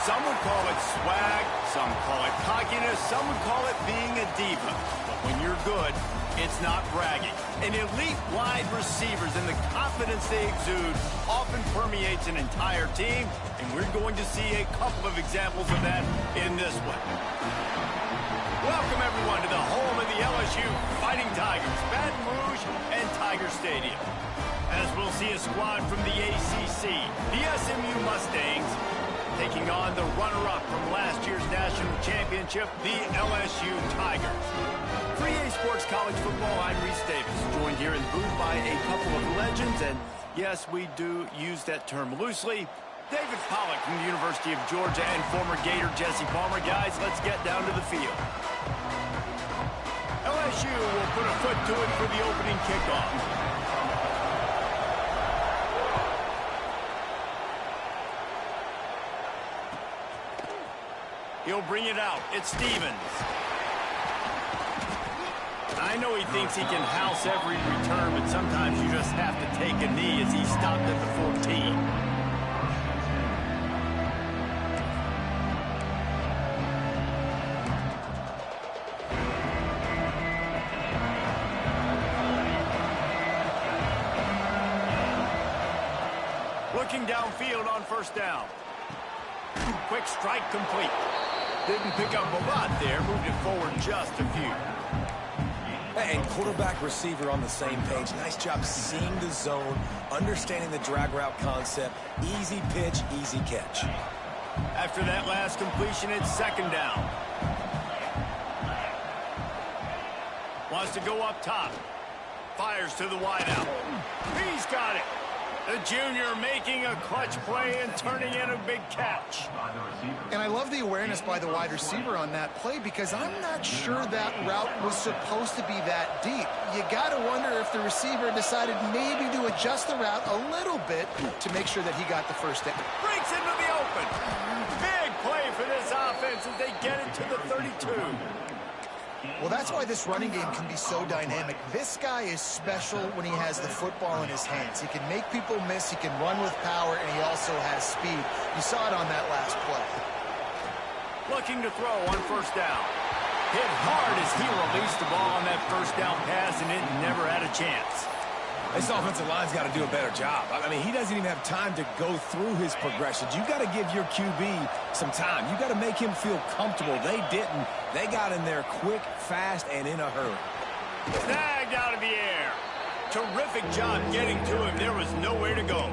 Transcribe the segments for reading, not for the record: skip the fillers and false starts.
Some would call it swag, some call it cockiness, some would call it being a diva. But when you're good, it's not bragging. And elite wide receivers and the confidence they exude often permeates an entire team, and we're going to see a couple of examples of that in this one. Welcome, everyone, to the home of the LSU Fighting Tigers, Baton Rouge and Tiger Stadium. As we'll see a squad from the ACC, the SMU Mustangs, taking on the runner-up from last year's national championship, the LSU Tigers. For EA Sports College Football, I'm Reese Davis, joined here in the booth by a couple of legends, and yes, we do use that term loosely. David Pollack from the University of Georgia and former Gator Jesse Palmer. Guys, let's get down to the field. LSU will put a foot to it for the opening kickoff. He'll bring it out. It's Stevens. I know he thinks he can house every return, but sometimes you just have to take a knee as he stopped at the 14. Looking downfield on first down. Quick strike complete. Didn't pick up a lot there, moved it forward just a few. And quarterback receiver on the same page. Nice job seeing the zone, understanding the drag route concept. Easy pitch, easy catch. After that last completion, it's second down. Wants to go up top. Fires to the wideout. He's got it. The junior making a clutch play and turning in a big catch. And I love the awareness by the wide receiver on that play because I'm not sure that route was supposed to be that deep. You got to wonder if the receiver decided maybe to adjust the route a little bit to make sure that he got the first down. Breaks into the open. Big play for this offense as they get it to the 32. Well, that's why this running game can be so dynamic. This guy is special when he has the football in his hands. He can make people miss, he can run with power, and he also has speed. You saw it on that last play. Looking to throw on first down. Hit hard as he released the ball on that first down pass, and it never had a chance. This offensive line's got to do a better job. I mean, he doesn't even have time to go through his progressions. You got to give your QB some time. You got to make him feel comfortable. They didn't. They got in there quick, fast, and in a hurry. Snagged out of the air. Terrific job getting to him. There was nowhere to go.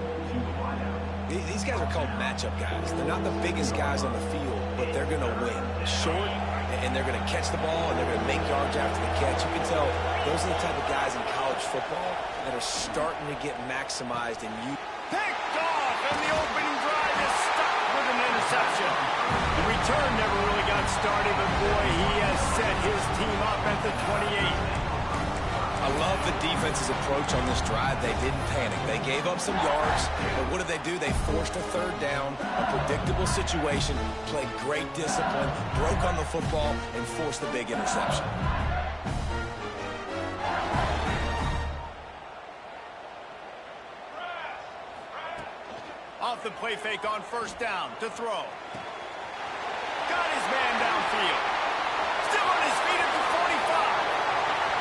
These guys are called matchup guys. They're not the biggest guys on the field, but they're going to win. Short, and they're going to catch the ball, and they're going to make yards after the catch. You can tell those are the type of guys in college football that are starting to get maximized and you. Picked off, and the opening drive is stopped with an interception. The return never really got started, but boy, he has set his team up at the 28. I love the defense's approach on this drive. They didn't panic. They gave up some yards, but what did they do? They forced a third down, a predictable situation, played great discipline, broke on the football, and forced the big interception. Off the play fake on first down to throw. Got his man downfield. Still on his feet at the 45.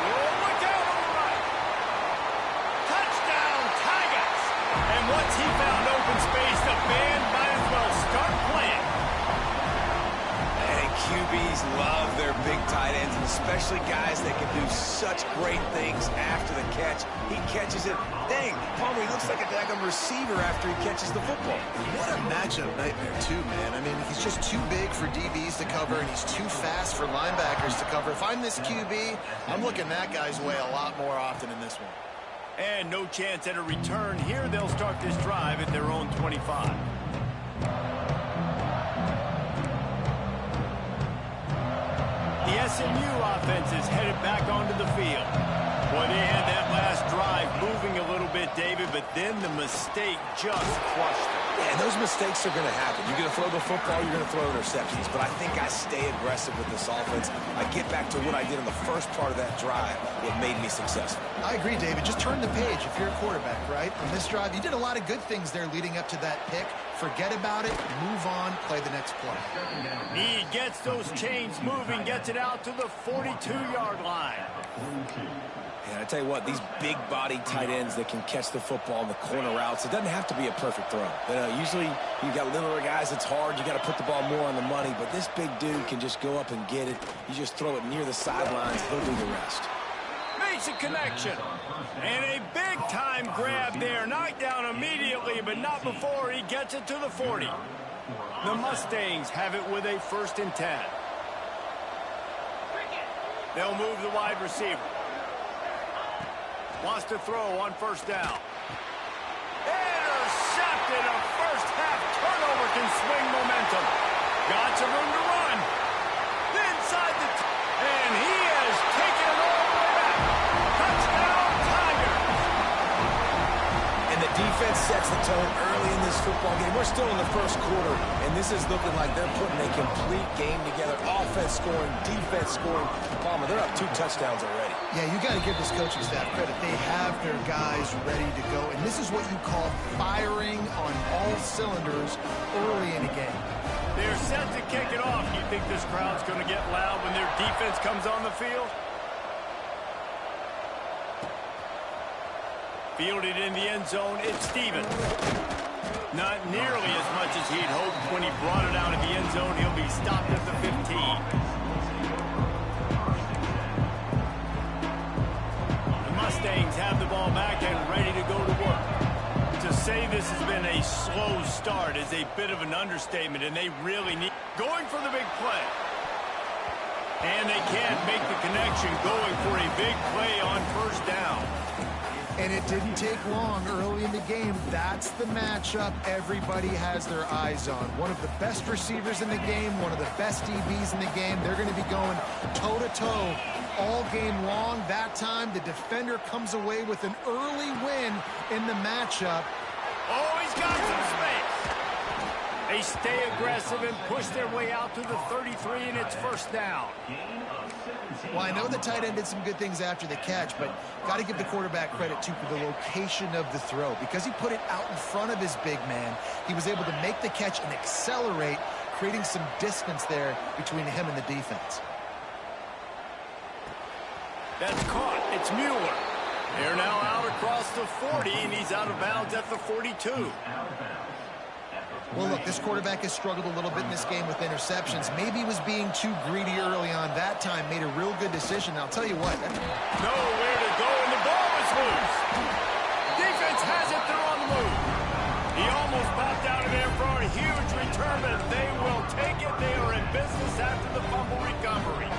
Oh, look out on the right. Touchdown, Tigers. And once he found open space, the band might as well start playing. And QBs love their big tight ends, and especially guys that can do such great things after the catch. He catches it. Dang, Palmer, he looks like a daggum receiver after he catches the football. What a matchup nightmare, too, man. I mean, he's just too big for DBs to cover, and he's too fast for linebackers to cover. If I'm this QB, I'm looking that guy's way a lot more often in this one. And no chance at a return here. They'll start this drive at their own 25. The SMU offense is headed back onto the field. Boy, they had that last drive moving a little bit, David, but then the mistake just crushed them. Yeah, and those mistakes are going to happen. You're going to throw the football, you're going to throw interceptions. But I think I stay aggressive with this offense. I get back to what I did in the first part of that drive, what made me successful. I agree, David. Just turn the page if you're a quarterback, right? On this drive, you did a lot of good things there leading up to that pick. forget about it, move on, play the next play. He gets those chains moving, gets it out to the 42-yard line. And I tell you what, these big-body tight ends that can catch the football in the corner routes, it doesn't have to be a perfect throw. Usually you got littler guys, it's hard. You got to put the ball more on the money. But this big dude can just go up and get it. You just throw it near the sidelines, he'll do the rest. Makes a connection. And a big-time grab there. Knocked down immediately, but not before he gets it to the 40. The Mustangs have it with a 1st and 10. They'll move the wide receiver. Wants to throw on 1st down. Intercepted. A first-half turnover can swing momentum. Got some room to run. Inside the... and he has taken it all the way back. Touchdown, Tigers. And the defense sets the tone early in this football game. We're still in the 1st quarter, and this is looking like they're putting a complete game together. Offense scoring, defense scoring. Palmer, they're up 2 touchdowns already. Yeah, you got to give this coaching staff credit. They have their guys ready to go, and this is what you call firing on all cylinders early in a game. They're set to kick it off. You think this crowd's going to get loud when their defense comes on the field? Fielded in the end zone, it's Stevens. Not nearly as much as he'd hoped when he brought it out of the end zone. He'll be stopped at the 15. Mustangs have the ball back and ready to go to work. To say this has been a slow start is a bit of an understatement, and they really need... going for the big play. And they can't make the connection, going for a big play on 1st down. And it didn't take long early in the game. That's the matchup everybody has their eyes on. One of the best receivers in the game, one of the best DBs in the game. They're going to be going toe-to-toe all game long. That time, the defender comes away with an early win in the matchup. Oh, he's got some space. They stay aggressive and push their way out to the 33, and it's 1st down. Well, I know the tight end did some good things after the catch, but got to give the quarterback credit, too, for the location of the throw. Because he put it out in front of his big man, he was able to make the catch and accelerate, creating some distance there between him and the defense. That's caught. It's Mueller. They're now out across the 40, and he's out of bounds at the 42. Well, look, this quarterback has struggled a little bit in this game with interceptions. Maybe he was being too greedy early on. That time made a real good decision. I'll tell you what. Nowhere to go, and the ball is loose. Defense has it. They're on the move. He almost popped out of there for a huge return, but they will take it. They are in business after the fumble recovery.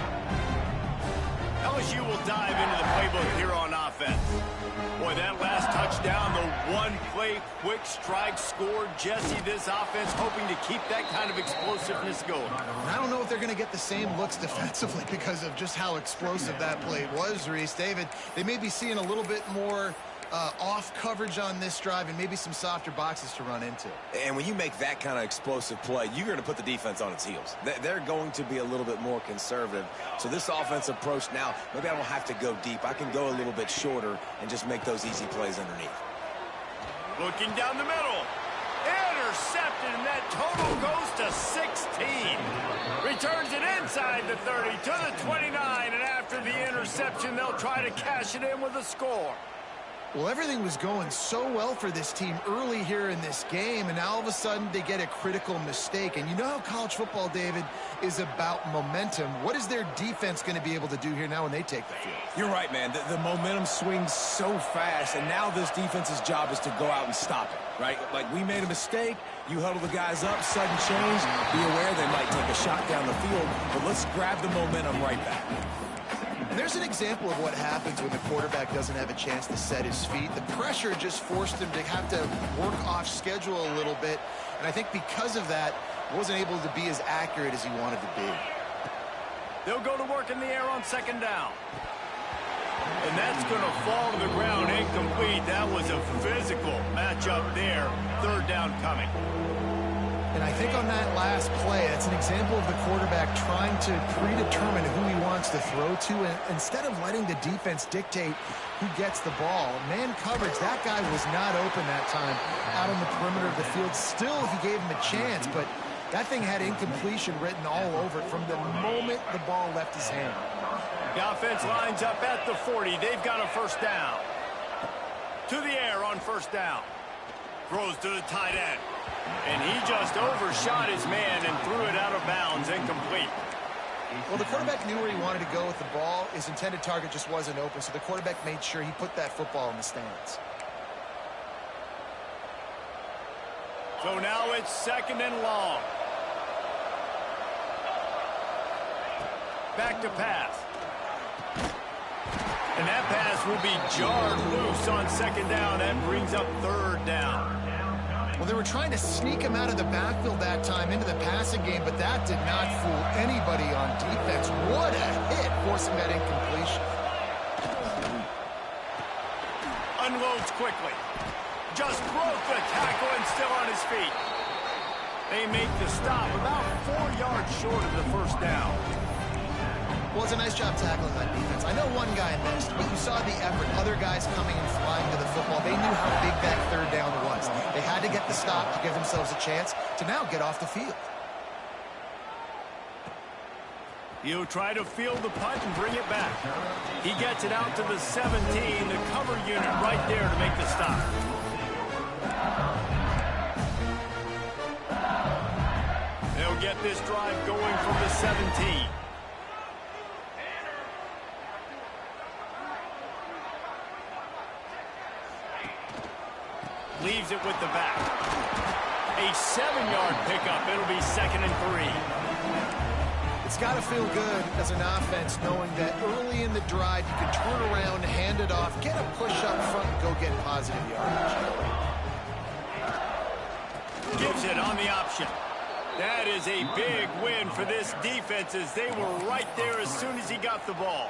LSU will dive into the playbook here on offense. Boy, that last touchdown, the one-play quick strike score. Jesse, this offense hoping to keep that kind of explosiveness going. I don't know if they're going to get the same looks defensively because of just how explosive that play was, Reese. David, they may be seeing a little bit more off coverage on this drive and maybe some softer boxes to run into. And when you make that kind of explosive play, you're going to put the defense on its heels. They're going to be a little bit more conservative. So this offensive approach now, maybe I don't have to go deep. I can go a little bit shorter and just make those easy plays underneath. Looking down the middle. Intercepted, and that total goes to 16. Returns it inside the 30 to the 29, and after the interception, they'll try to cash it in with a score. Well, everything was going so well for this team early here in this game, and now all of a sudden they get a critical mistake. And you know how college football, David, is about momentum. What is their defense going to be able to do here now when they take the field? You're right, man. The momentum swings so fast, and now this defense's job is to go out and stop it, right? Like, we made a mistake. You huddle the guys up, sudden change. Be aware they might take a shot down the field, but let's grab the momentum right back. And there's an example of what happens when the quarterback doesn't have a chance to set his feet. The pressure just forced him to have to work off schedule a little bit. And I think because of that, wasn't able to be as accurate as he wanted to be. They'll go to work in the air on 2nd down. And that's going to fall to the ground incomplete. That was a physical matchup there. 3rd down coming. And I think on that last play, that's an example of the quarterback trying to predetermine who he wants to throw to, and instead of letting the defense dictate who gets the ball. Man coverage, that guy was not open that time out on the perimeter of the field. Still, he gave him a chance, but that thing had incompletion written all over it from the moment the ball left his hand. The offense lines up at the 40. They've got a first down. To the air on first down. Throws to the tight end. And he just overshot his man and threw it out of bounds, incomplete. Well, the quarterback knew where he wanted to go with the ball. His intended target just wasn't open, so the quarterback made sure he put that football in the stands. So now it's second and long. Back to pass. And that pass will be jarred loose on second down. That brings up third down. Well, they were trying to sneak him out of the backfield that time into the passing game, but that did not fool anybody on defense. What a hit, forcing that incompletion. Unloads quickly. Just broke the tackle and still on his feet. They make the stop about 4 yards short of the first down. Well, it's a nice job tackling that defense. I know one guy missed, but you saw the effort. Other guys coming and flying to the football. They knew how big that third down was. They had to get the stop to give themselves a chance to now get off the field. He'll try to field the punt and bring it back. He gets it out to the 17, the cover unit right there to make the stop. They'll get this drive going from the 17. Leaves it with the back. A 7-yard pickup. It'll be second and 3. It's got to feel good as an offense knowing that early in the drive you can turn around, hand it off, get a push up front, and go get positive yardage. Gives it on the option. That is a big win for this defense as they were right there as soon as he got the ball.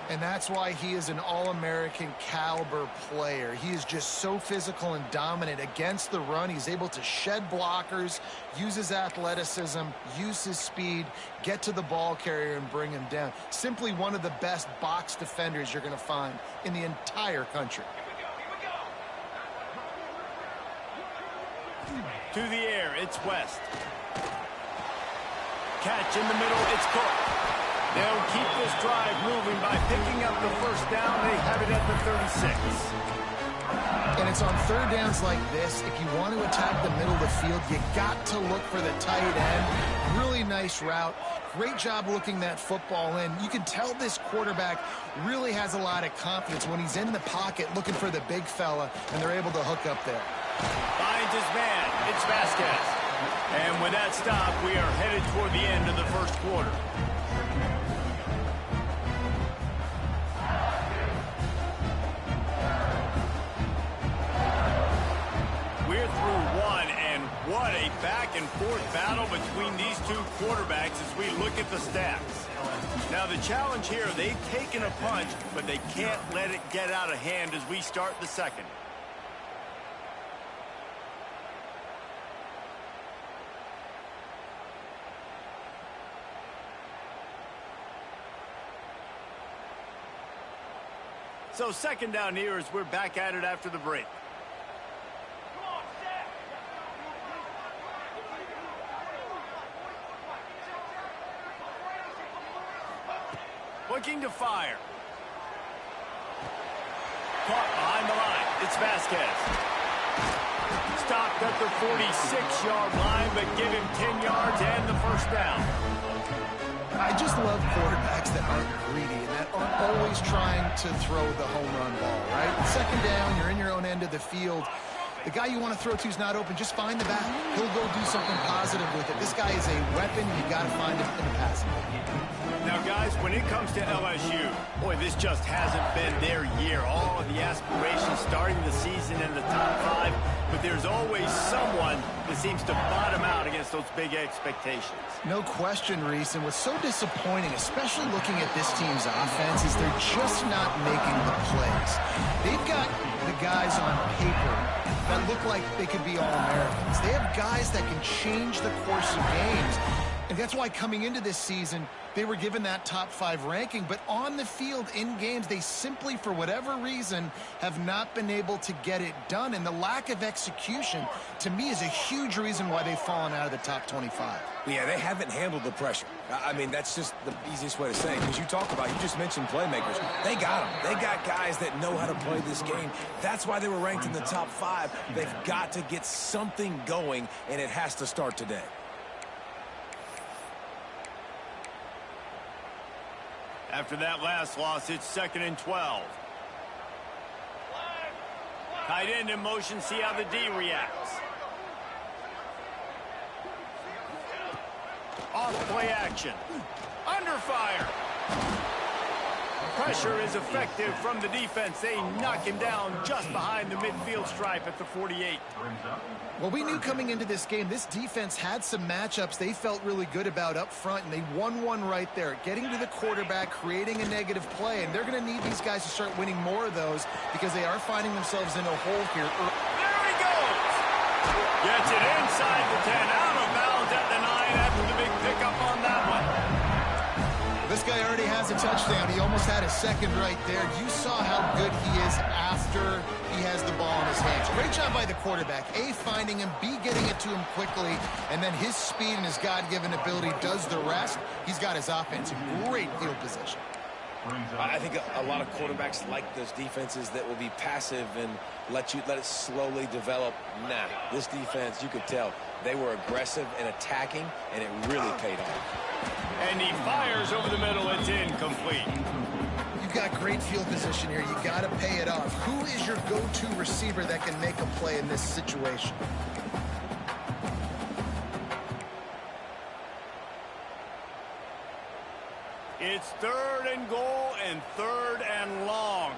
And that's why he is an All-American caliber player. He is just so physical and dominant against the run. He's able to shed blockers, use his athleticism, use his speed, get to the ball carrier and bring him down. Simply one of the best box defenders you're going to find in the entire country. To the air, it's West. Catch in the middle, it's Cook. They'll keep this drive moving by picking up the first down. They have it at the 36. And it's on third downs like this. If you want to attack the middle of the field, you got to look for the tight end. Really nice route. Great job looking that football in. You can tell this quarterback really has a lot of confidence when he's in the pocket looking for the big fella, and they're able to hook up there. Finds his man. It's Vasquez. And with that stop, we are headed toward the end of the first quarter. We're through one, and what a back-and-forth battle between these two quarterbacks as we look at the stats. Now, the challenge here, they've taken a punch, but they can't let it get out of hand as we start the second. So second down here as we're back at it after the break. Looking to fire. Caught behind the line. It's Vasquez. Stopped at the 46-yard line, but give him 10 yards and the first down. I just love quarterbacks that aren't greedy and that aren't always trying to throw the home run ball, right? Second down, you're in your own end of the field. The guy you want to throw to is not open. Just find the back. He'll go do something positive with it. This guy is a weapon. You've got to find him in the passing game. Now, guys, when it comes to LSU, boy, this just hasn't been their year. All of the aspirations starting the season in the top 5, but there's always someone that seems to bottom out against those big expectations. No question, Reese, and what's so disappointing, especially looking at this team's offense, is they're just not making the plays. They've got the guys on paper that look like they could be All-Americans. They have guys that can change the course of games. And that's why coming into this season, they were given that top 5 ranking. But on the field, in games, they simply, for whatever reason, have not been able to get it done. And the lack of execution, to me, is a huge reason why they've fallen out of the top 25. Yeah, they haven't handled the pressure. I mean, that's just the easiest way to say it. Because you just mentioned playmakers. They got them. They got guys that know how to play this game. That's why they were ranked in the top 5. They've got to get something going, and it has to start today. After that last loss, it's 2nd and 12. Tight end in motion, see how the D reacts. Off play action. Under fire. Pressure is effective from the defense. They knock him down just behind the midfield stripe at the 48. Well, we knew coming into this game, this defense had some matchups they felt really good about up front, and they won one right there, getting to the quarterback, creating a negative play, and they're going to need these guys to start winning more of those because they are finding themselves in a hole here. There he goes! Gets it inside the 10, out of bounds at the 9 after the big pickup on that one. This guy already has a touchdown. He almost had a second right there. You saw how good he is after he has the ball in his hands. Great job by the quarterback. A, finding him, B, getting it to him quickly, and then his speed and his God-given ability does the rest. He's got his offense in great field position. I think a lot of quarterbacks like those defenses that will be passive and let it slowly develop. Nah, this defense, you could tell, they were aggressive and attacking, and it really paid off. And he fires over the middle. It's incomplete. You've got great field position here. You got to pay it off. Who is your go-to receiver that can make a play in this situation? It's 3rd and goal and 3rd and long.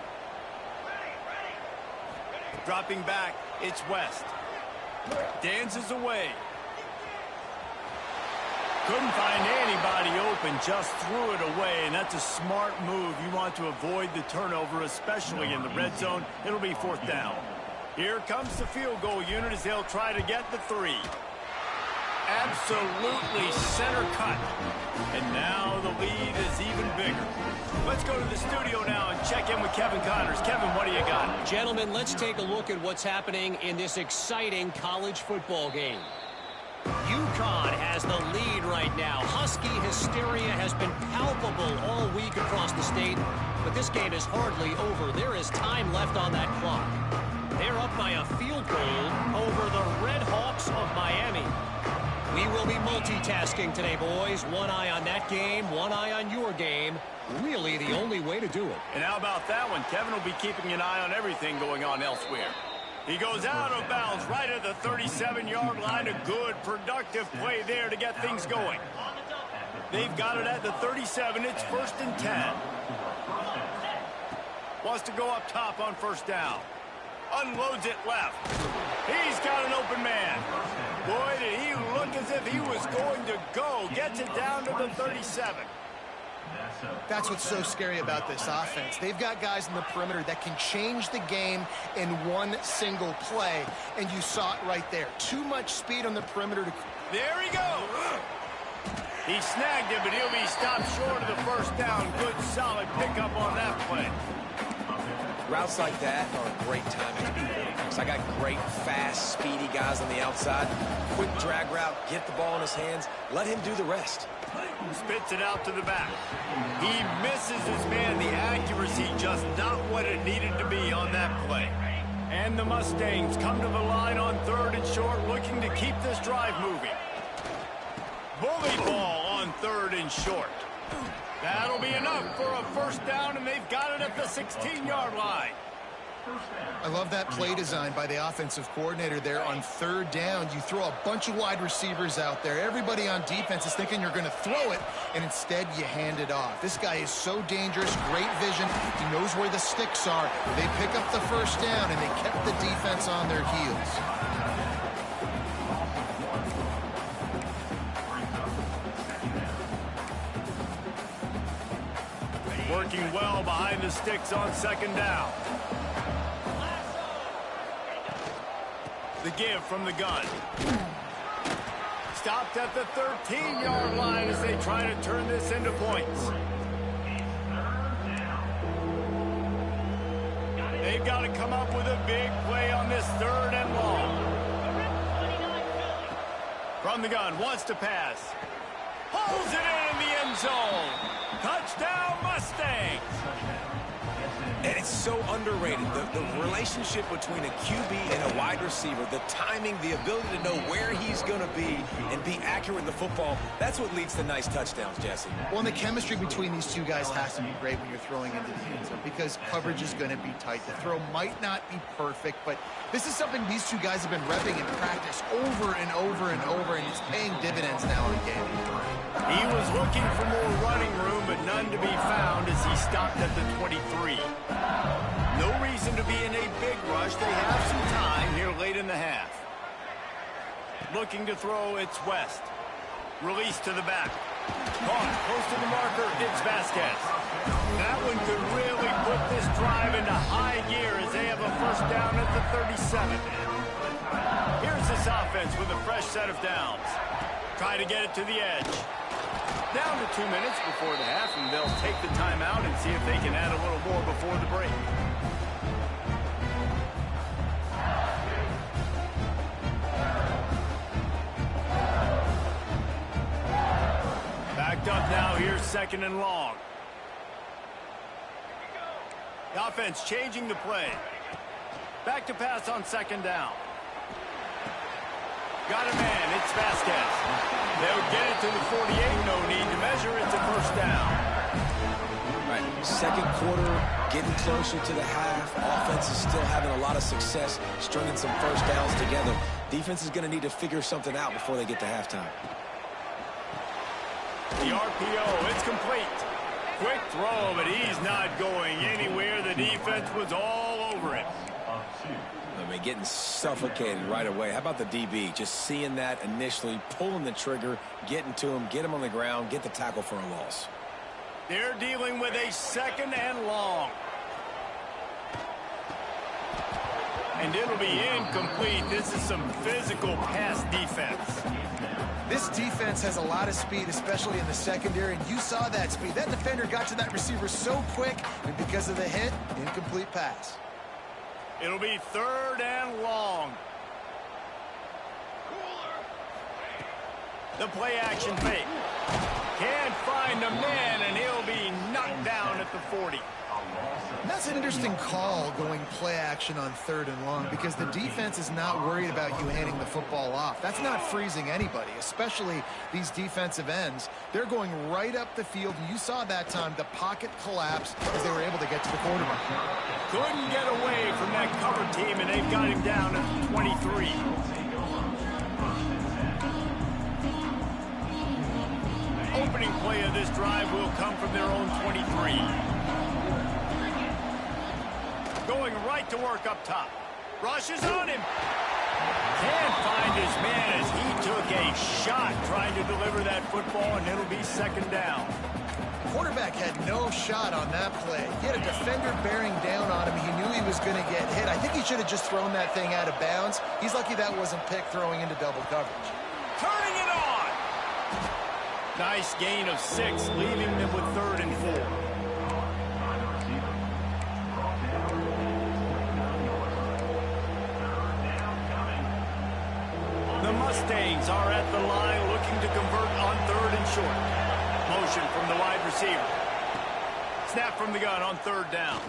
Dropping back, it's West. Dances away. Couldn't find anybody open, just threw it away, and that's a smart move. You want to avoid the turnover, especially in the red zone. It'll be 4th down. Here comes the field goal unit as they'll try to get the 3. Absolutely center cut. And now the lead is even bigger. Let's go to the studio now and check in with Kevin Connors. Kevin, what do you got? Gentlemen, let's take a look at what's happening in this exciting college football game. UConn has the lead right now. Husky hysteria has been palpable all week across the state, but this game is hardly over. There is time left on that clock. They're up by a field goal over the Red Hawks of Miami. We will be multitasking today, boys. One eye on that game, one eye on your game. Really the only way to do it. And how about that one? Kevin will be keeping an eye on everything going on elsewhere. He goes out of bounds right at the 37-yard line. A good, productive play there to get things going. They've got it at the 37. It's 1st and 10. Wants to go up top on 1st down. Unloads it left. He's got an open man. Boy, did he look as if he was going to go. Gets it down to the 37. That's what's so scary about this offense. They've got guys in the perimeter that can change the game in one single play, and you saw it right there. Too much speed on the perimeter. There he goes. He snagged it, but he'll be stopped short of the 1st down. Good, solid pickup on that play. Routes like that are a great timing to be quarterbacks. I got great, fast, speedy guys on the outside. Quick drag route, get the ball in his hands, let him do the rest. Spits it out to the back. He misses his man. The accuracy just not what it needed to be on that play. And the Mustangs come to the line on 3rd and short, looking to keep this drive moving. Bully ball on 3rd and short. That'll be enough for a 1st down, and they've got it at the 16-yard line. I love that play design by the offensive coordinator there on 3rd down. You throw a bunch of wide receivers out there. Everybody on defense is thinking you're going to throw it, and instead you hand it off. This guy is so dangerous, great vision. He knows where the sticks are. They pick up the 1st down, and they kept the defense on their heels. Working well behind the sticks on 2nd down. The give from the gun. Stopped at the 13-yard line as they try to turn this into points. They've got to come up with a big play on this 3rd and long. From the gun, wants to pass. Holds it in the end zone. Touchdown, Mustangs. And it's so underrated, the relationship between a QB and a wide receiver, the timing, the ability to know where he's going to be and be accurate in the football, that's what leads to nice touchdowns, Jesse. Well, and the chemistry between these two guys has to be great when you're throwing into the end zone because coverage is going to be tight. The throw might not be perfect, but this is something these two guys have been repping in practice over and over and over, and it's paying dividends now on game. He was looking for more running room, but none to be found as he stopped at the 23. No reason to be in a big rush. They have some time here late in the half. Looking to throw, it's West. Release to the back. Caught close to the marker, it's Vasquez. That one could really put this drive into high gear as they have a first down at the 37. Here's this offense with a fresh set of downs. Try to get it to the edge. Down to 2 minutes before the half, and they'll take the timeout and see if they can add a little more before the break. Backed up now, here's 2nd and long. The offense changing the play. Back to pass on 2nd down. Got a man, it's Vasquez. They'll get it to the 48, no need to measure, it's a first down. Right, 2nd quarter, getting closer to the half. Offense is still having a lot of success stringing some first downs together. Defense is going to need to figure something out before they get to halftime. The RPO, it's complete. Quick throw, but he's not going anywhere. The defense was all over it. I mean, getting suffocated right away. How about the DB? Just seeing that initially, pulling the trigger, getting to him, get him on the ground, get the tackle for a loss. They're dealing with a 2nd and long. And it'll be incomplete. This is some physical pass defense. This defense has a lot of speed, especially in the secondary, and you saw that speed. That defender got to that receiver so quick, and because of the hit, incomplete pass. It'll be 3rd and long. The play action fake. Can't find a man, and he'll be knocked down at the 40. And that's an interesting call going play action on 3rd and long because the defense is not worried about you handing the football off. That's not freezing anybody, especially these defensive ends. They're going right up the field, and you saw that time the pocket collapsed as they were able to get to the quarterback. Couldn't get away from that cover team, and they've got him down at the 23. Opening play of this drive will come from their own 23. Going right to work up top. Rushes on him. Can't find his man as he took a shot trying to deliver that football, and it'll be 2nd down. Quarterback had no shot on that play. He had a defender bearing down on him. He knew he was going to get hit. I think he should have just thrown that thing out of bounds. He's lucky that wasn't picked throwing into double coverage. Turning it on. Nice gain of 6, leaving them with 3rd and 4. The Mustangs are at the line looking to convert on 3rd and short. Motion from the wide receiver. Snap from the gun on 3rd down.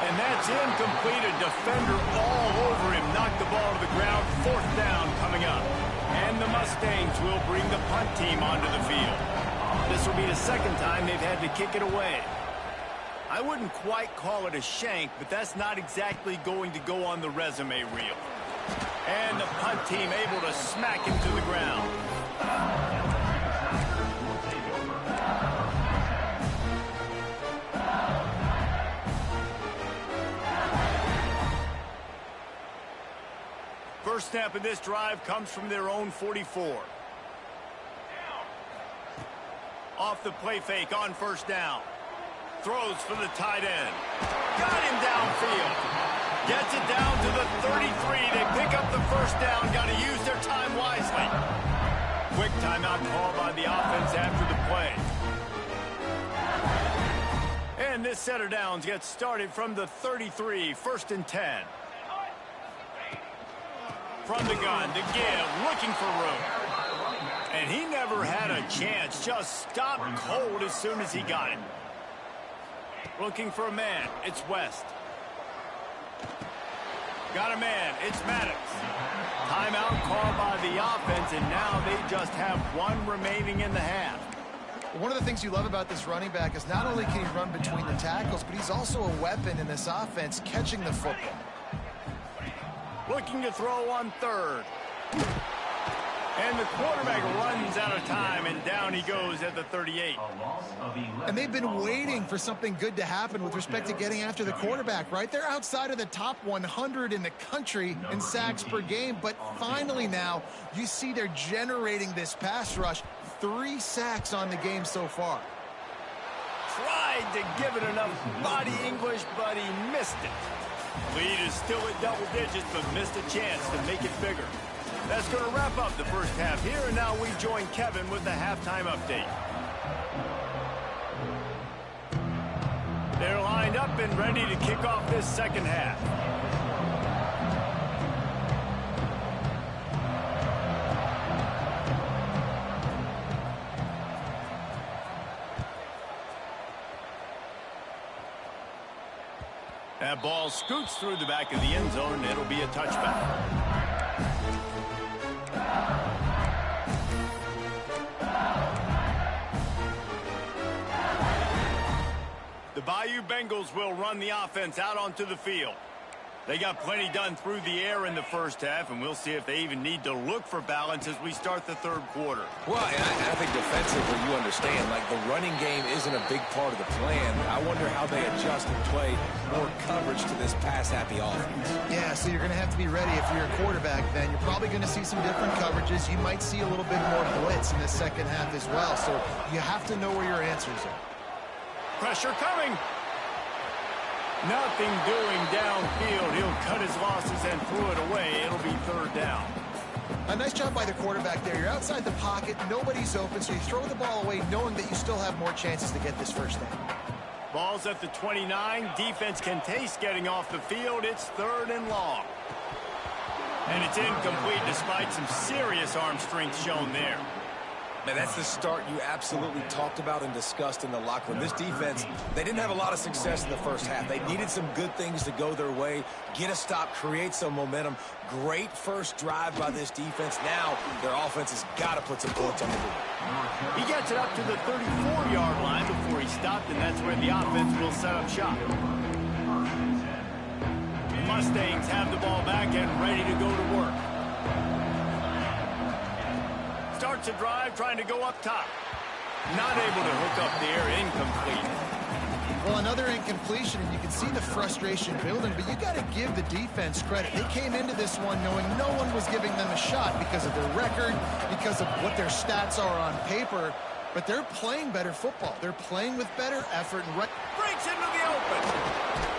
And that's incomplete. A defender all over him. Knocked the ball to the ground. 4th down coming up. And the Mustangs will bring the punt team onto the field. This will be the 2nd time they've had to kick it away. I wouldn't quite call it a shank, but that's not exactly going to go on the resume reel. And the punt team able to smack him to the ground. First snap of this drive comes from their own 44. Off the play fake on 1st down. Throws for the tight end. Got him downfield. Gets it down to the 33. They pick up the first down. Got to use their time wisely. Quick timeout call by the offense after the play. And this set of downs gets started from the 33, 1st and 10. From the gun, the give, looking for room. And he never had a chance, just stopped cold as soon as he got it. Looking for a man, it's West. Got a man, it's Maddox. Timeout called by the offense, and now they just have one remaining in the half. One of the things you love about this running back is not only can he run between the tackles, but he's also a weapon in this offense, catching the football. Looking to throw on 3rd. And the quarterback runs out of time, and down he goes at the 38. And they've been waiting for something good to happen with respect to getting after the quarterback, right? They're outside of the top 100 in the country in sacks per game, but finally now you see they're generating this pass rush. 3 sacks on the game so far. Tried to give it enough body English, but he missed it. Lead is still at double digits, but missed a chance to make it bigger. That's going to wrap up the first half here, and now we join Kevin with the halftime update. They're lined up and ready to kick off this second half. That ball scoots through the back of the end zone, and it'll be a touchback. The Bayou Bengals will run the offense out onto the field. They got plenty done through the air in the first half, and we'll see if they even need to look for balance as we start the third quarter. Well, and I think defensively, you understand, like the running game isn't a big part of the plan. I wonder how they adjust and play more coverage to this pass-happy offense. Yeah, so you're going to have to be ready if you're a quarterback then. You're probably going to see some different coverages. You might see a little bit more blitz in the second half as well, so you have to know where your answers are. Pressure coming. Nothing doing downfield. He'll cut his losses and throw it away. It'll be 3rd down. A nice job by the quarterback there. You're outside the pocket. Nobody's open, so you throw the ball away knowing that you still have more chances to get this first down. Ball's at the 29. Defense can taste getting off the field. It's 3rd and long. And it's incomplete despite some serious arm strength shown there. Man, that's the start you absolutely talked about and discussed in the locker room. This defense, they didn't have a lot of success in the first half. They needed some good things to go their way, get a stop, create some momentum. Great first drive by this defense. Now their offense has got to put some points on the board. He gets it up to the 34-yard line before he stopped, and that's where the offense will set up shop. The Mustangs have the ball back and ready to go to work. Starts a drive trying to go up top. Not able to hook up there. Incomplete. Well, another incompletion, and you can see the frustration building, but you got to give the defense credit. They came into this one knowing no one was giving them a shot because of their record, because of what their stats are on paper, but they're playing better football. They're playing with better effort. And breaks into the open.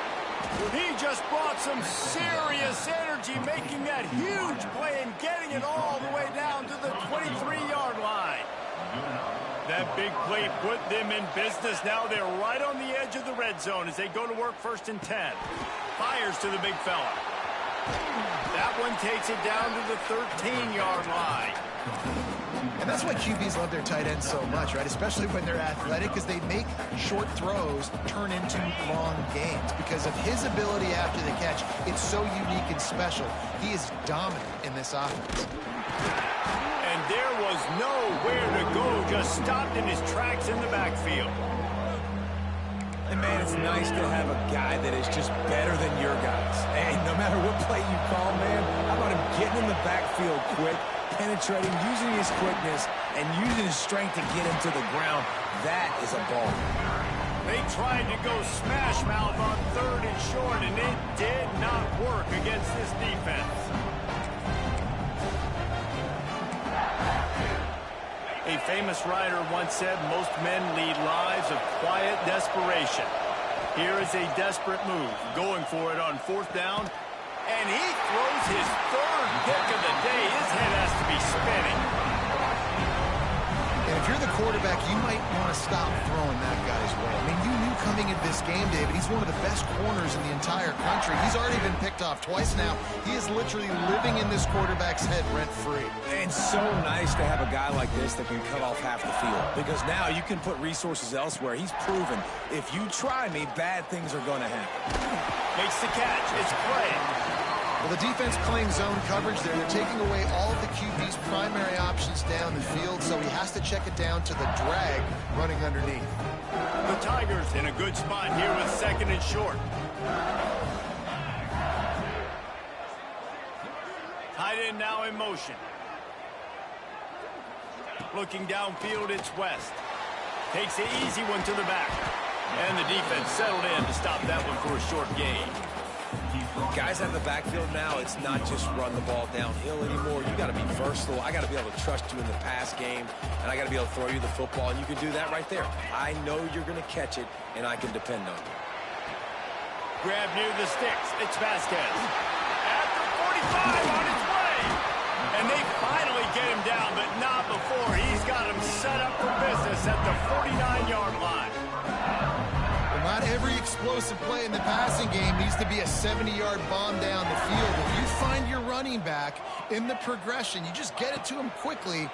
He just brought some serious energy, making that huge play and getting it all the way down to the 23-yard line. That big play put them in business. Now they're right on the edge of the red zone as they go to work 1st and 10. Fires to the big fella. That one takes it down to the 13-yard line. And that's why QBs love their tight ends so much, right? Especially when they're athletic, because they make short throws turn into long gains. Because of his ability after the catch, it's so unique and special. He is dominant in this offense. And there was nowhere to go, just stopped in his tracks in the backfield. And, man, it's nice to have a guy that is just better than your guys. And no matter what play you call, man, how about him getting in the backfield quick, penetrating, using his quickness, and using his strength to get him to the ground. That is a ball. They tried to go smash mouth on 3rd and short, and it did not work against this defense. A famous writer once said, most men lead lives of quiet desperation. Here is a desperate move, going for it on 4th down. And he throws his 3rd pick of the day. His head has to be spinning. And if you're the quarterback, you might want to stop throwing that guy's way. I mean, you knew coming into this game, David, he's one of the best corners in the entire country. He's already been picked off twice now. He is literally living in this quarterback's head rent-free. And so nice to have a guy like this that can cut off half the field, because now you can put resources elsewhere. He's proven if you try me, bad things are going to happen. Makes the catch. It's Craig. Well, the defense playing zone coverage there. They're taking away all of the QB's primary options down the field, so he has to check it down to the drag running underneath. The Tigers in a good spot here with 2nd and short. Tight end now in motion. Looking downfield, it's West. Takes the easy one to the back. And the defense settled in to stop that one for a short gain. Guys out of the backfield now, it's not just run the ball downhill anymore. You got to be versatile. I got to be able to trust you in the pass game, and I got to be able to throw you the football, and you can do that right there. I know you're going to catch it, and I can depend on you. Grab near the sticks. It's Vasquez. At the 45 on its way. And they finally get him down, but not before. He's got him set up for business at the 49-yard line. Not every explosive play in the passing game needs to be a 70-yard bomb down the field. If you find your running back in the progression, you just get it to him quickly.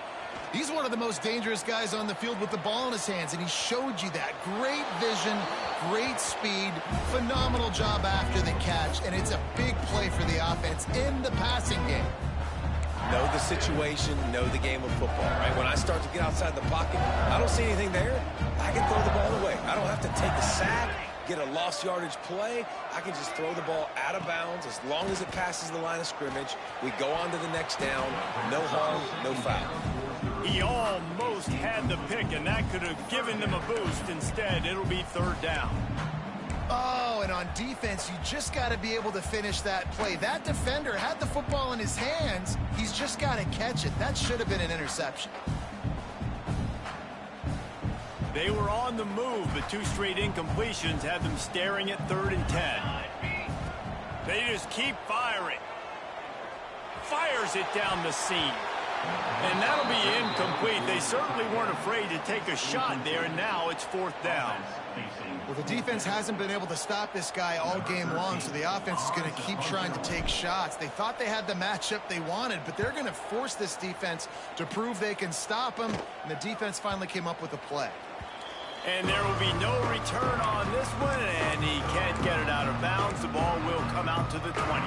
He's one of the most dangerous guys on the field with the ball in his hands, and he showed you that. Great vision, great speed, phenomenal job after the catch, and it's a big play for the offense in the passing game. Know the situation, know the game of football, right? When I start to get outside the pocket, I don't see anything there, I can throw the ball away. I don't have to take a sack, get a lost yardage play. I can just throw the ball out of bounds as long as it passes the line of scrimmage. We go on to the next down. No harm, no foul. He almost had the pick, and that could have given them a boost. Instead, it'll be 3rd down. Oh, and on defense, you just got to be able to finish that play. That defender had the football in his hands. He's just got to catch it. That should have been an interception. They were on the move, but 2 straight incompletions had them staring at 3rd and 10. They just keep firing. Fires it down the seam. And that'll be incomplete. They certainly weren't afraid to take a shot there, and now it's 4th down. Well, the defense hasn't been able to stop this guy all game long, so the offense is going to keep trying to take shots. They thought they had the matchup they wanted, but they're going to force this defense to prove they can stop him, and the defense finally came up with a play. And there will be no return on this one, and he can't get it out of bounds. The ball will come out to the 20.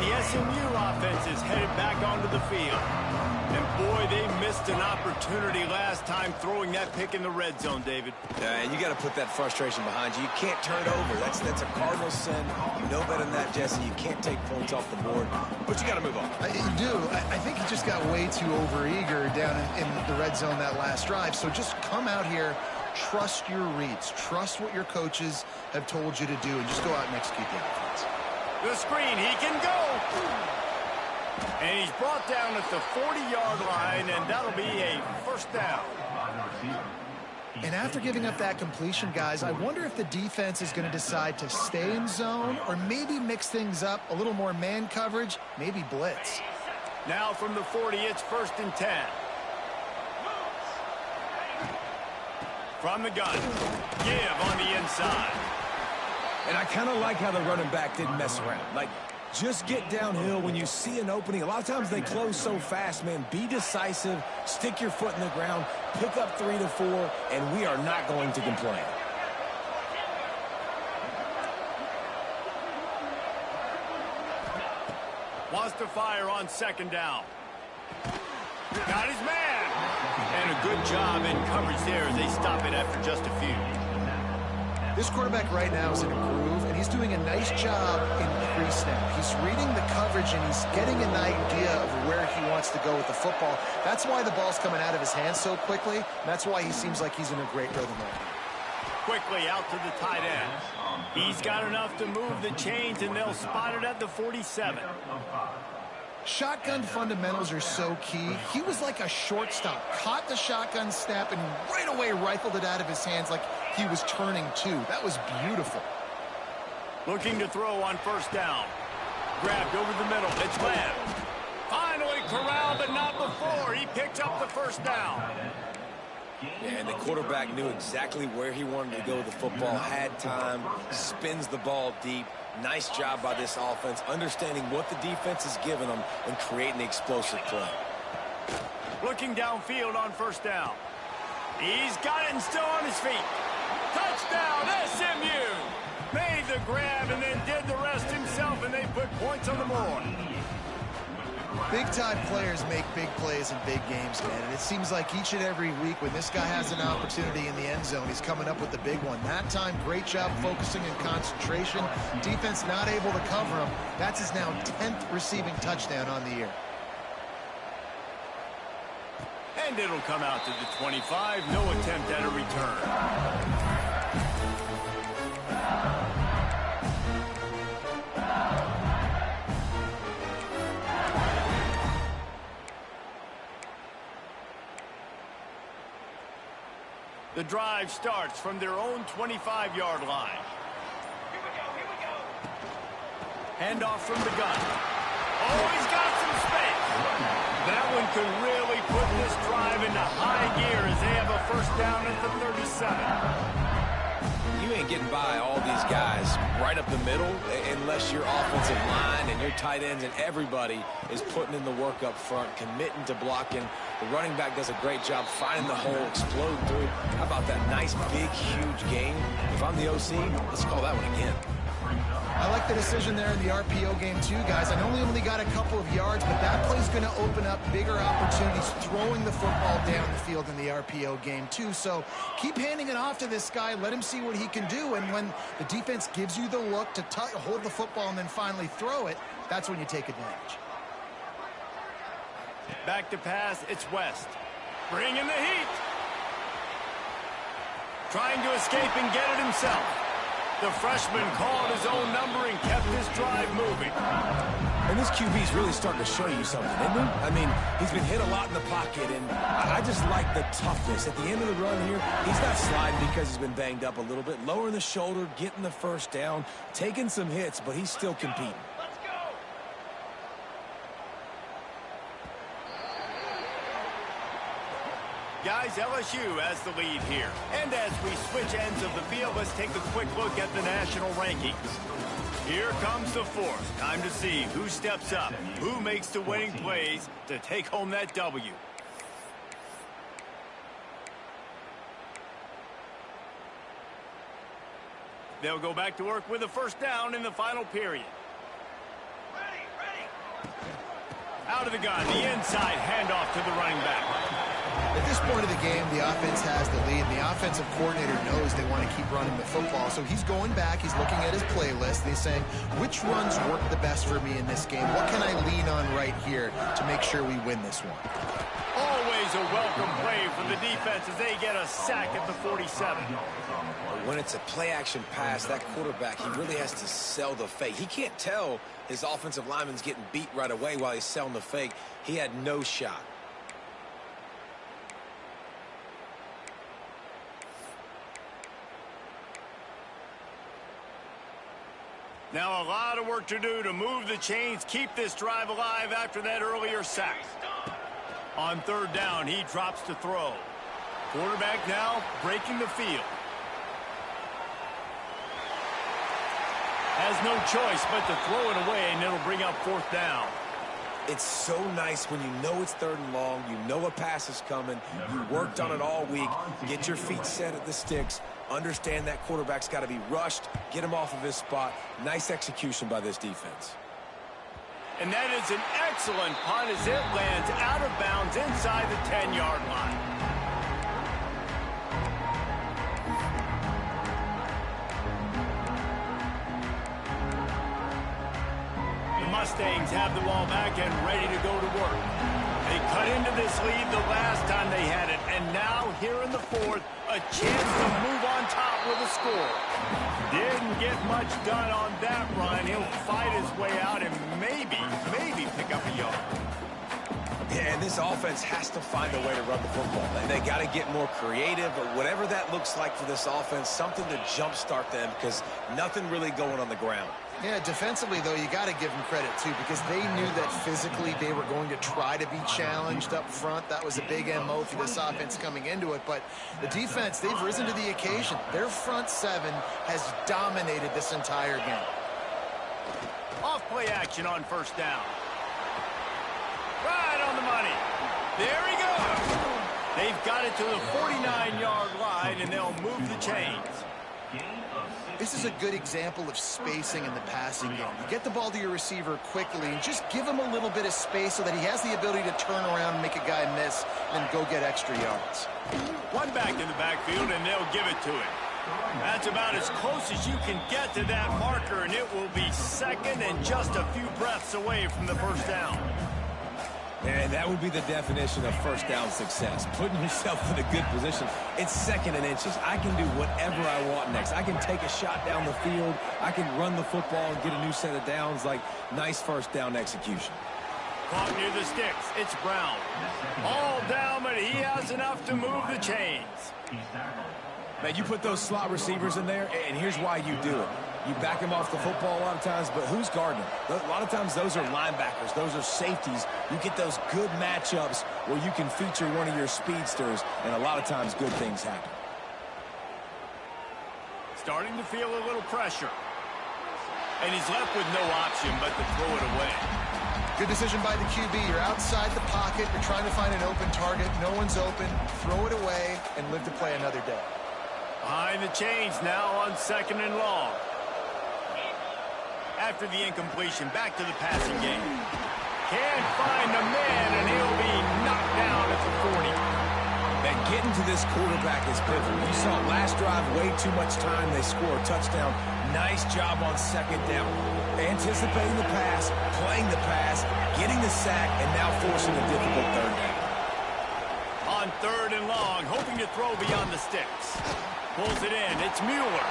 The SMU offense is headed back onto the field. And boy, they missed an opportunity last time throwing that pick in the red zone, David. Yeah, and you got to put that frustration behind you. You can't turn it over. That's a cardinal sin. You know better than that, Jesse. You can't take points off the board, but you got to move on. You do. I think he just got way too overeager down in the red zone that last drive. So just come out here, trust your reads, trust what your coaches have told you to do, and just go out and execute the offense. The screen, he can go. And he's brought down at the 40-yard line, and that'll be a 1st down. And after giving up that completion, guys, I wonder if the defense is going to decide to stay in zone or maybe mix things up, a little more man coverage, maybe blitz. Now from the 40, it's 1st and 10. From the gun, give on the inside. And I kind of like how the running back didn't mess around. Like, just get downhill when you see an opening. A lot of times they close so fast, man. Be decisive, stick your foot in the ground, pick up 3 to 4, and we are not going to complain. Wants to fire on 2nd down. Got his man. And a good job in coverage there as they stop it after just a few. This quarterback right now is in a groove, and he's doing a nice job in pre-snap. He's reading the coverage, and he's getting an idea of where he wants to go with the football. That's why the ball's coming out of his hands so quickly, and that's why he seems like he's in a great rhythm right now. Quickly out to the tight end. He's got enough to move the chains, and they'll spot it at the 47. Shotgun fundamentals are so key. He was like a shortstop, caught the shotgun snap, and right away rifled it out of his hands like he was turning two. That was beautiful. Looking to throw on first down. Grabbed over the middle. It's Lamb. Finally corralled, but not before. He picked up the first down. Yeah, and the quarterback knew exactly where he wanted to go with the football, had time, spins the ball deep. Nice job by this offense, understanding what the defense is giving them and creating the explosive play. Looking downfield on first down. He's got it and still on his feet. Touchdown, SMU! Made the grab and then did the rest himself, and they put points on the board. Big-time players make big plays in big games, man. And it seems like each and every week when this guy has an opportunity in the end zone, he's coming up with the big one. That time, great job focusing and concentration. Defense not able to cover him. That's his now 10th receiving touchdown on the year. And it'll come out to the 25. No attempt at a return. The drive starts from their own 25-yard line. Handoff from the gun. Oh, he's got some space. That one could really put this drive into high gear as they have a first down at the 37. You ain't getting by all these guys right up the middle unless your offensive line and your tight ends and everybody is putting in the work up front, committing to blocking. The running back does a great job finding the hole, explode through. How about that nice, big, huge game? If I'm the OC, let's call that one again. I like the decision there in the RPO game too, guys. I know we only got a couple of yards, but that play's going to open up bigger opportunities throwing the football down the field in the RPO game too. So keep handing it off to this guy. Let him see what he can do. And when the defense gives you the look to hold the football and then finally throw it, that's when you take advantage. Back to pass, it's West. Bringing the heat. Trying to escape and get it himself. The freshman called his own number and kept this drive moving. And this QB's really starting to show you something, isn't he? I mean, he's been hit a lot in the pocket, and I just like the toughness. At the end of the run here, he's not sliding because he's been banged up a little bit. Lowering the shoulder, getting the first down, taking some hits, but he's still competing. Guys, LSU has the lead here. And as we switch ends of the field, let's take a quick look at the national rankings. Here comes the fourth. Time to see who steps up, who makes the winning plays to take home that W. They'll go back to work with a first down in the final period. Out of the gun, the inside handoff to the running back. At this point of the game, the offense has the lead, and the offensive coordinator knows they want to keep running the football. So he's going back, he's looking at his playlist, and he's saying, which runs work the best for me in this game? What can I lean on right here to make sure we win this one? Always a welcome play for the defense as they get a sack at the 47. When it's a play-action pass, that quarterback, he really has to sell the fake. He can't tell his offensive lineman's getting beat right away while he's selling the fake. He had no shot. Now a lot of work to do to move the chains, keep this drive alive after that earlier sack. On third down, he drops to throw. Quarterback now breaking the field. Has no choice but to throw it away, and it'll bring up fourth down. It's so nice when you know it's third and long, you know a pass is coming, you worked on it all week, get your feet set at the sticks, understand that quarterback's got to be rushed, get him off of his spot. Nice execution by this defense. And that is an excellent punt as it lands out of bounds inside the 10-yard line. Mustangs have the ball back and ready to go to work. They cut into this lead the last time they had it, and now here in the fourth, a chance to move on top with a score. Didn't get much done on that run. He'll fight his way out and maybe pick up a yard. Yeah, and this offense has to find a way to run the football. They got to get more creative, but whatever that looks like for this offense, something to jumpstart them because nothing really going on the ground. Yeah, defensively, though, you got to give them credit, too, because they knew that physically they were going to try to be challenged up front. That was a big MO for this offense coming into it. But the defense, they've risen to the occasion. Their front seven has dominated this entire game. Off play action on first down. Right on the money. There he goes. They've got it to the 49-yard line, and they'll move the chains. This is a good example of spacing in the passing game. You get the ball to your receiver quickly and just give him a little bit of space so that he has the ability to turn around and make a guy miss and go get extra yards. One back in the backfield, and they'll give it to him. That's about as close as you can get to that marker, and it will be second and just a few breaths away from the first down. And that would be the definition of first down success. Putting yourself in a good position. It's second and inches. I can do whatever I want next. I can take a shot down the field. I can run the football and get a new set of downs. Like, nice first down execution. Caught near the sticks. It's Brown. All down, but he has enough to move the chains. Man, you put those slot receivers in there, and here's why you do it. You back them off the football a lot of times, but who's guarding them? A lot of times those are linebackers. Those are safeties. You get those good matchups where you can feature one of your speedsters, and a lot of times good things happen. Starting to feel a little pressure. And he's left with no option but to throw it away. Good decision by the QB. You're outside the pocket. You're trying to find an open target. No one's open. Throw it away and live to play another day. Behind the chains now on second and long. After the incompletion, back to the passing game. Can't find the man, and he'll be knocked down at the 40. And getting to this quarterback is pivotal. You saw last drive, way too much time. They score a touchdown. Nice job on second down. Anticipating the pass, playing the pass, getting the sack, and now forcing a difficult third down. On third and long, hoping to throw beyond the sticks. Pulls it in. It's Mueller.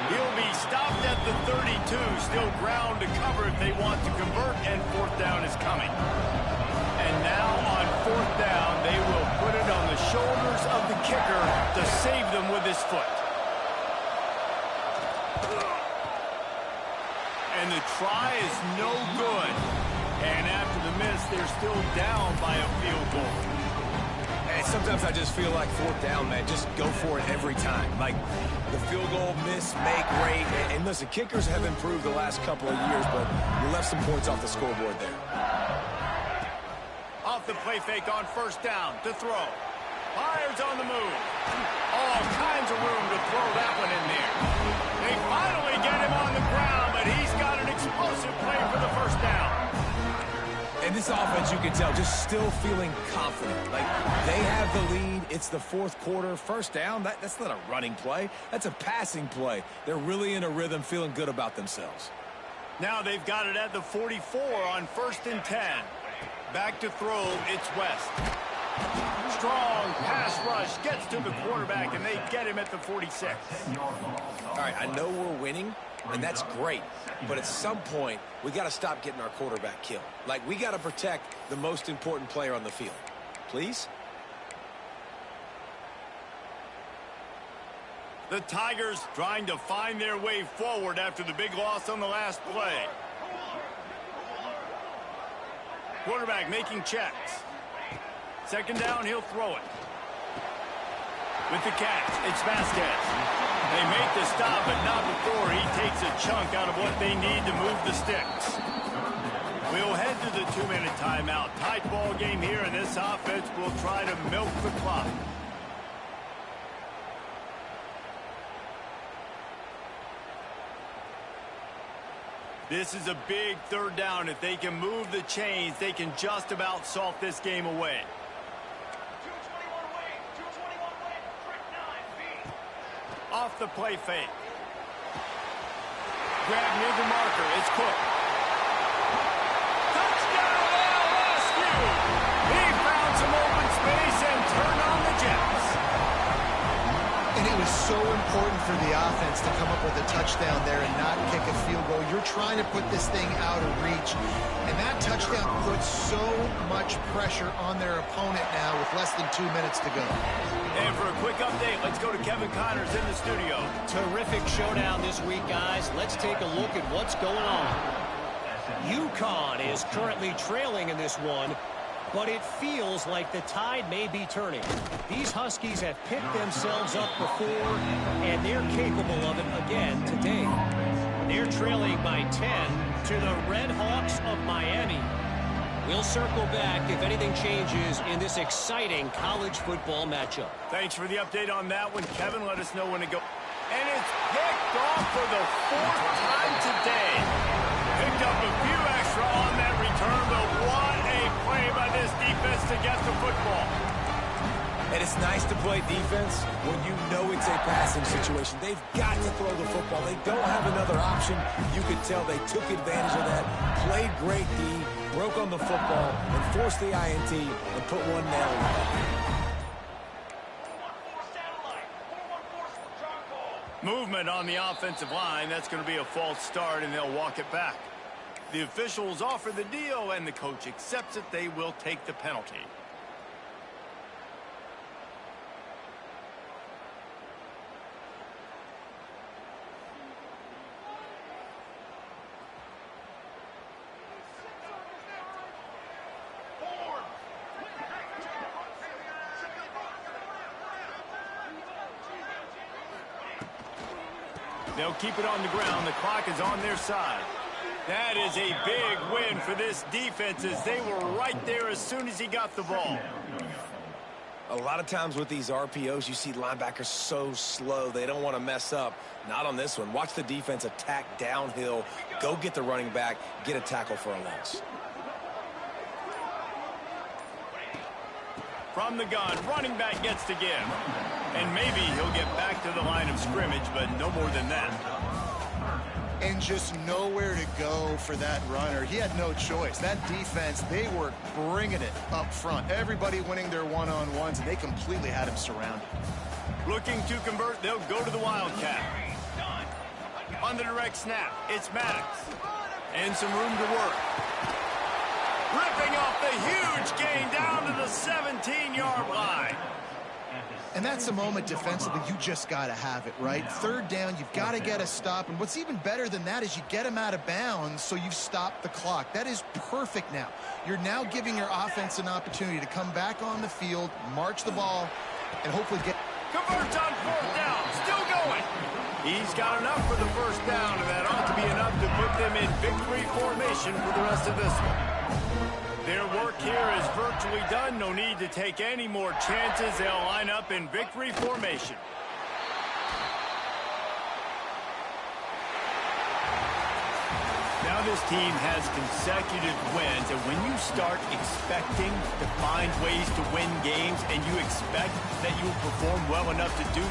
He'll be stopped at the 32. Still ground to cover if they want to convert, and fourth down is coming. And now on fourth down, they will put it on the shoulders of the kicker to save them with his foot. And the try is no good. And after the miss, they're still down by a field goal. And sometimes I just feel like fourth down, man, just go for it every time. Like the field goal, miss, make, rate. And listen, kickers have improved the last couple of years, but you left some points off the scoreboard there. Off the play fake on first down to throw. Fires on the move. All kinds of room to throw that one in there. They finally get him on the ground, but he's got an explosive play for the first down. And this offense, you can tell, just still feeling confident. Like, they have the lead. It's the fourth quarter. First down, that's not a running play. That's a passing play. They're really in a rhythm, feeling good about themselves. Now they've got it at the 44 on first and 10. Back to throw, it's West. Strong pass rush, gets to the quarterback, and they get him at the 46. All right, I know we're winning, and that's great. But at some point, we got to stop getting our quarterback killed. Like, we got to protect the most important player on the field. Please? The Tigers trying to find their way forward after the big loss on the last play. Quarterback making checks. Second down, he'll throw it. With the catch, it's Vasquez. They make the stop, but not before he takes a chunk out of what they need to move the sticks. We'll head to the 2-minute timeout. Tight ball game here, and this offense will try to milk the clock. This is a big third down. If they can move the chains, they can just about salt this game away. Off the play fake. Grab near the marker. It's Cook. Touchdown, LSU! He found some open space and turned on the Jets. And it was so important for the offense to come up with a touchdown there and not kick a field goal. You're trying to put this thing out of reach. And that touchdown put put so much pressure on their opponent now with less than 2 minutes to go. And for a quick update, let's go to Kevin Connors in the studio. Terrific showdown this week, guys. Let's take a look at what's going on. UConn is currently trailing in this one, but it feels like the tide may be turning. These Huskies have picked themselves up before, and they're capable of it again today. They're trailing by 10 to the Red Hawks of Miami. We'll circle back if anything changes in this exciting college football matchup. Thanks for the update on that one, Kevin. Let us know when to go. And it's picked off for the 4th time today. Picked up a few extra on that return, but what a play by this defense to get the football. And it's nice to play defense when you know it's a passing situation. They've got to throw the football. They don't have another option. You could tell they took advantage of that, played great D, broke on the football, and forced the INT and put one nail in the coffin. Movement on the offensive line. That's going to be a false start, and they'll walk it back. The officials offer the deal, and the coach accepts it. They will take the penalty. They'll keep it on the ground. The clock is on their side. That is a big win for this defense as they were right there as soon as he got the ball. A lot of times with these RPOs, you see linebackers so slow. They don't want to mess up. Not on this one. Watch the defense attack downhill. Go get the running back. Get a tackle for a loss. From the gun, running back gets to give. And maybe he'll get back to the line of scrimmage, but no more than that. And just nowhere to go for that runner. He had no choice. That defense, they were bringing it up front. Everybody winning their one-on-ones, and they completely had him surrounded. Looking to convert, they'll go to the Wildcat. On the direct snap, it's Maddox. And some room to work. Ripping off the huge gain down to the 17-yard line. And that's a moment defensively you just got to have it, right? Third down, you've got to get a stop. And what's even better than that is you get him out of bounds, so you've stopped the clock. That is perfect now. You're now giving your offense an opportunity to come back on the field, march the ball, and hopefully get... Converts on 4th down, still going. He's got enough for the first down, and that ought to be enough to put them in victory formation for the rest of this one. Their work here is virtually done. No need to take any more chances. They'll line up in victory formation. Now this team has consecutive wins, and when you start expecting to find ways to win games and you expect that you will perform well enough to do